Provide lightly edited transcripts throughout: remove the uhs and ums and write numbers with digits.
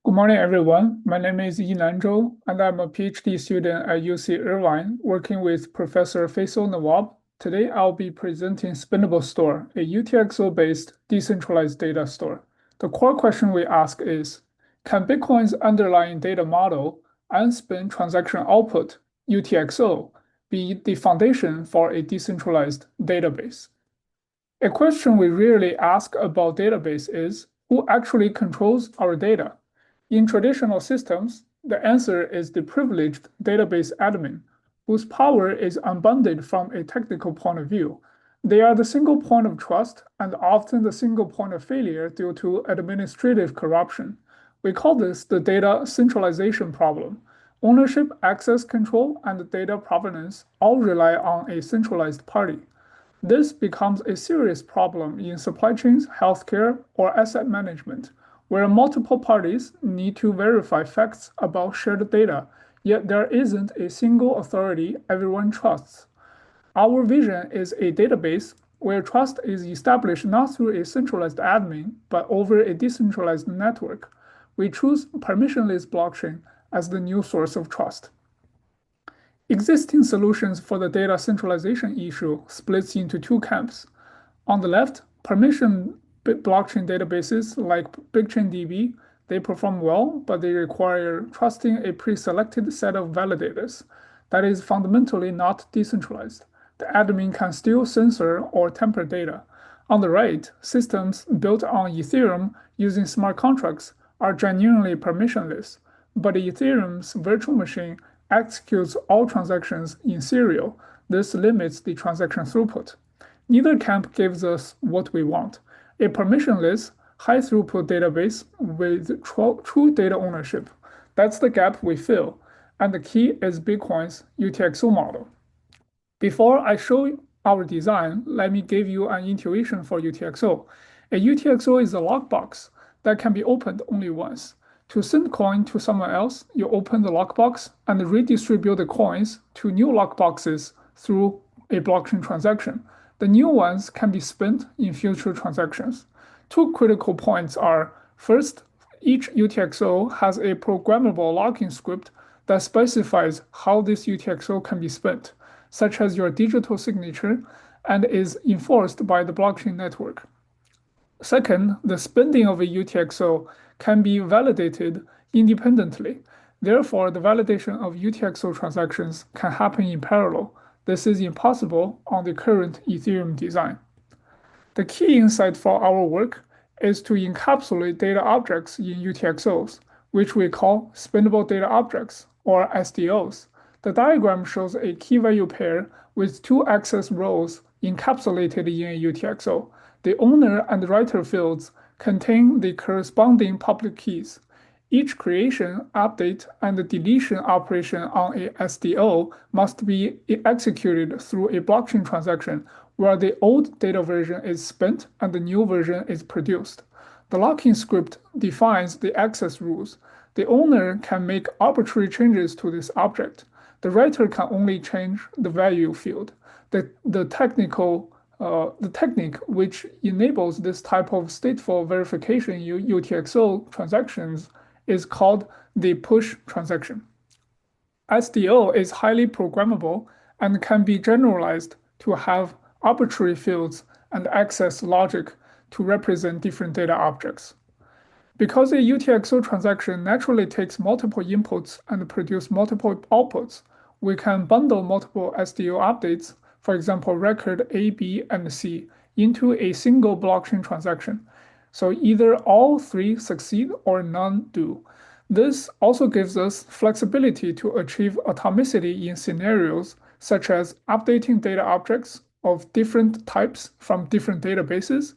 Good morning, everyone. My name is Yinan Zhou, and I'm a PhD student at UC Irvine, working with Professor Faisal Nawab. Today, I'll be presenting SpendableStore, a UTXO-based decentralized data store. The core question we ask is, can Bitcoin's underlying data model, unspent transaction output, UTXO, be the foundation for a decentralized database? A question we rarely ask about database is, who actually controls our data? In traditional systems, the answer is the privileged database admin, whose power is unbounded from a technical point of view. They are the single point of trust and often the single point of failure due to administrative corruption. We call this the data centralization problem. Ownership, access control, and data provenance all rely on a centralized party. This becomes a serious problem in supply chains, healthcare, or asset management, where multiple parties need to verify facts about shared data, yet there isn't a single authority everyone trusts. Our vision is a database where trust is established not through a centralized admin, but over a decentralized network. We choose permissionless blockchain as the new source of trust. Existing solutions for the data centralization issue splits into two camps. On the left, permission blockchain databases like BigchainDB, they perform well, but they require trusting a pre-selected set of validators that is fundamentally not decentralized. The admin can still censor or tamper data. On the right, systems built on Ethereum using smart contracts are genuinely permissionless, but Ethereum's virtual machine executes all transactions in serial. This limits the transaction throughput. Neither camp gives us what we want: a permissionless, high-throughput database with true data ownership. That's the gap we fill, and the key is Bitcoin's UTXO model. Before I show our design, let me give you an intuition for UTXO. A UTXO is a lockbox that can be opened only once. To send coin to someone else, you open the lockbox and redistribute the coins to new lockboxes through a blockchain transaction. The new ones can be spent in future transactions. Two critical points are, first, each UTXO has a programmable locking script that specifies how this UTXO can be spent, such as your digital signature, and is enforced by the blockchain network. Second, the spending of a UTXO can be validated independently. Therefore, the validation of UTXO transactions can happen in parallel. This is impossible on the current Ethereum design. The key insight for our work is to encapsulate data objects in UTXOs, which we call spendable data objects, or SDOs. The diagram shows a key value pair with two access rows encapsulated in a UTXO. The owner and writer fields contain the corresponding public keys. Each creation, update, and deletion operation on a SDO must be executed through a blockchain transaction where the old data version is spent and the new version is produced. The locking script defines the access rules. The owner can make arbitrary changes to this object. The writer can only change the value field. The technique which enables this type of stateful verification in UTXO transactions is called the push transaction. SDO is highly programmable and can be generalized to have arbitrary fields and access logic to represent different data objects. Because a UTXO transaction naturally takes multiple inputs and produces multiple outputs, we can bundle multiple SDO updates, for example, record A, B, and C, into a single blockchain transaction. So either all three succeed or none do. This also gives us flexibility to achieve atomicity in scenarios such as updating data objects of different types from different databases,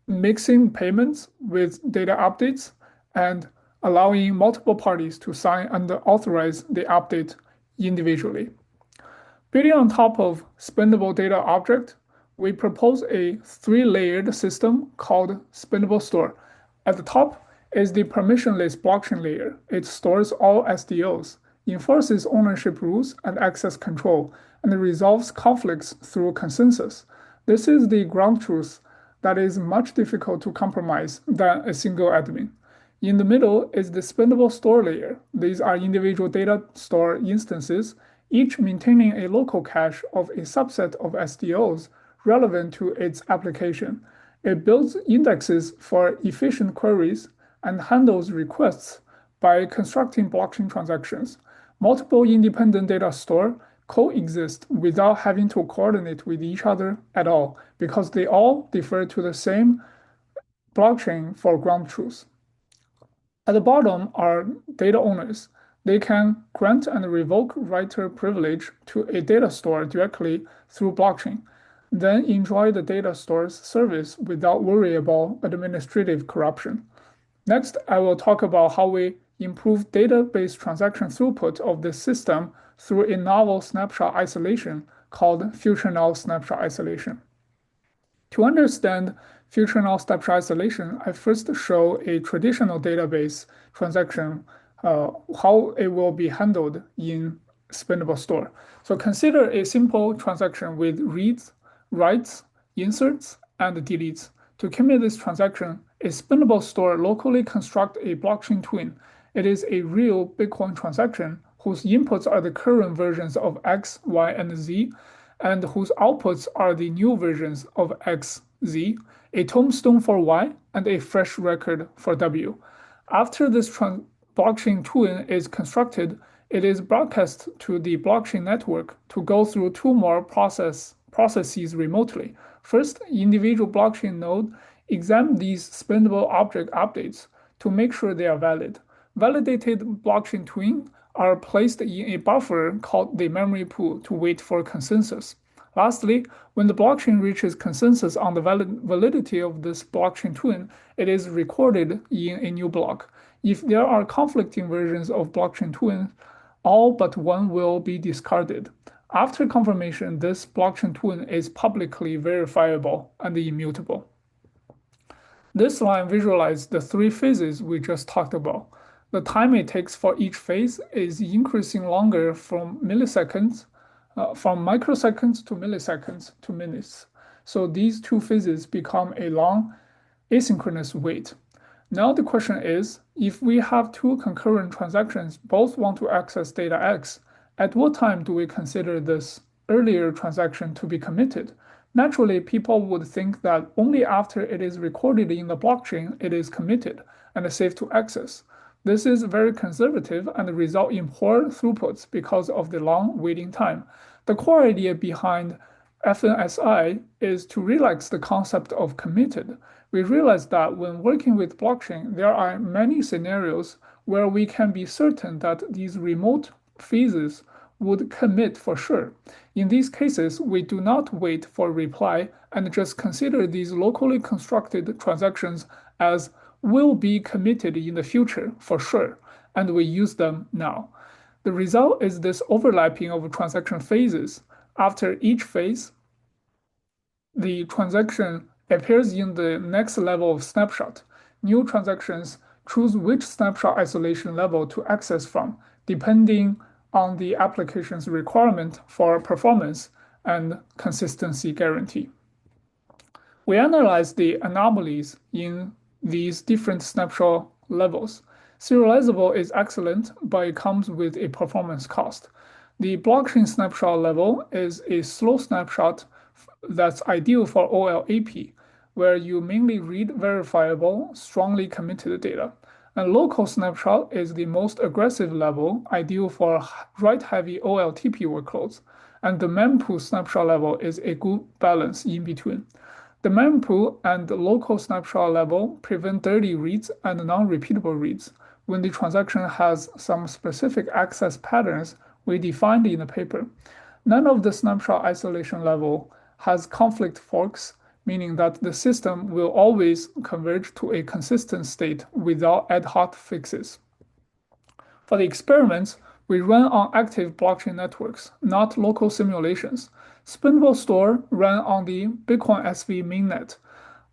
mixing payments with data updates, and allowing multiple parties to sign and authorize the update individually. Building on top of spendable data object, we propose a three-layered system called SpendableStore. At the top is the permissionless blockchain layer. It stores all SDOs, enforces ownership rules and access control, and resolves conflicts through consensus. This is the ground truth that is much difficult to compromise than a single admin. In the middle is the SpendableStore layer. These are individual data store instances, each maintaining a local cache of a subset of SDOs relevant to its application. It builds indexes for efficient queries and handles requests by constructing blockchain transactions. Multiple independent data stores coexist without having to coordinate with each other at all because they all defer to the same blockchain for ground truth. At the bottom are data owners. They can grant and revoke writer privilege to a data store directly through blockchain, then enjoy the data store's service without worry about administrative corruption. Next, I will talk about how we improve database transaction throughput of this system through a novel snapshot isolation called future null snapshot isolation. To understand future null snapshot isolation, I first show a traditional database transaction, how it will be handled in SpendableStore. So consider a simple transaction with reads, writes, inserts, and deletes. To commit this transaction, a SpendableStore locally constructs a blockchain twin. It is a real Bitcoin transaction whose inputs are the current versions of X, Y, and Z, and whose outputs are the new versions of X, Z, a tombstone for Y, and a fresh record for W. After this blockchain twin is constructed, it is broadcast to the blockchain network to go through two more processes remotely. First, individual blockchain node examine these spendable object updates to make sure they are valid. Validated blockchain twin are placed in a buffer called the memory pool to wait for consensus. Lastly, when the blockchain reaches consensus on the validity of this blockchain twin, it is recorded in a new block. If there are conflicting versions of blockchain twin, all but one will be discarded. After confirmation, this blockchain twin is publicly verifiable and immutable. This line visualizes the three phases we just talked about. The time it takes for each phase is increasing longer from microseconds to milliseconds to minutes. So these two phases become a long asynchronous wait. Now the question is, if we have two concurrent transactions both want to access data X, at what time do we consider this earlier transaction to be committed? Naturally, people would think that only after it is recorded in the blockchain it is committed and safe to access. This is very conservative and result in poor throughputs because of the long waiting time. The core idea behind FNSI is to relax the concept of committed. We realize that when working with blockchain, there are many scenarios where we can be certain that these remote phases would commit for sure. In these cases, we do not wait for reply and just consider these locally constructed transactions as will be committed in the future for sure, and we use them now. The result is this overlapping of transaction phases. After each phase, the transaction appears in the next level of snapshot. New transactions choose which snapshot isolation level to access from, depending on the application's requirement for performance and consistency guarantee. We analyze the anomalies in these different snapshot levels. Serializable is excellent, but it comes with a performance cost. The blockchain snapshot level is a slow snapshot that's ideal for OLAP, where you mainly read verifiable, strongly committed data. And local snapshot is the most aggressive level, ideal for write-heavy OLTP workloads. And the mempool snapshot level is a good balance in between. The mempool and the local snapshot level prevent dirty reads and non-repeatable reads when the transaction has some specific access patterns we defined in the paper. None of the snapshot isolation level has conflict forks, meaning that the system will always converge to a consistent state without ad hoc fixes. For the experiments, we run on active blockchain networks, not local simulations. SpendableStore ran on the Bitcoin SV mainnet.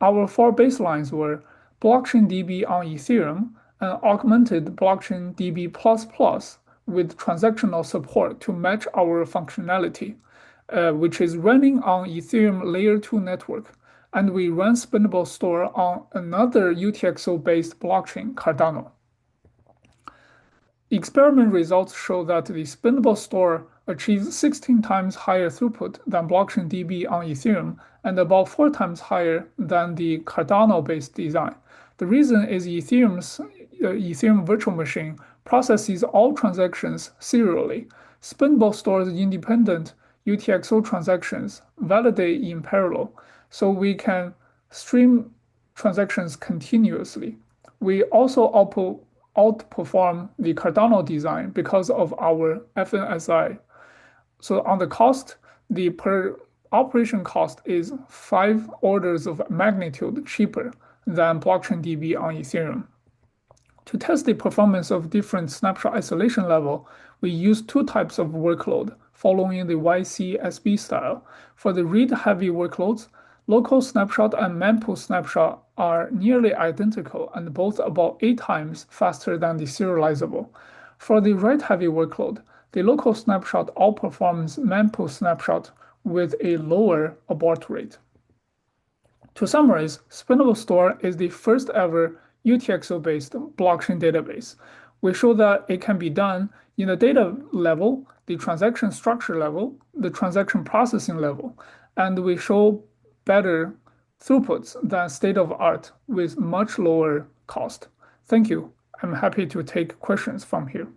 Our four baselines were blockchain DB on Ethereum and augmented blockchain DB++ with transactional support to match our functionality, which is running on Ethereum Layer 2 network. and we run SpendableStore on another UTXO-based blockchain, Cardano. Experiment results show that the SpendableStore achieves 16 times higher throughput than blockchain DB on Ethereum and about 4 times higher than the Cardano-based design. The reason is Ethereum's Ethereum virtual machine processes all transactions serially. SpendableStore's independent UTXO transactions validate in parallel, so we can stream transactions continuously. We also outperform the Cardano design because of our FNSI. So on the cost, the per operation cost is 5 orders of magnitude cheaper than blockchain DB on Ethereum. To test the performance of different snapshot isolation level, we use 2 types of workload following the YCSB style. For the read-heavy workloads, local snapshot and mempool snapshot are nearly identical and both about 8 times faster than the serializable. For the write-heavy workload, the local snapshot outperforms mempool snapshot with a lower abort rate. To summarize, SpendableStore is the first ever UTXO-based blockchain database. We show that it can be done in the data level, the transaction structure level, the transaction processing level, and we show better throughputs than state of art with much lower cost. Thank you. I'm happy to take questions from here.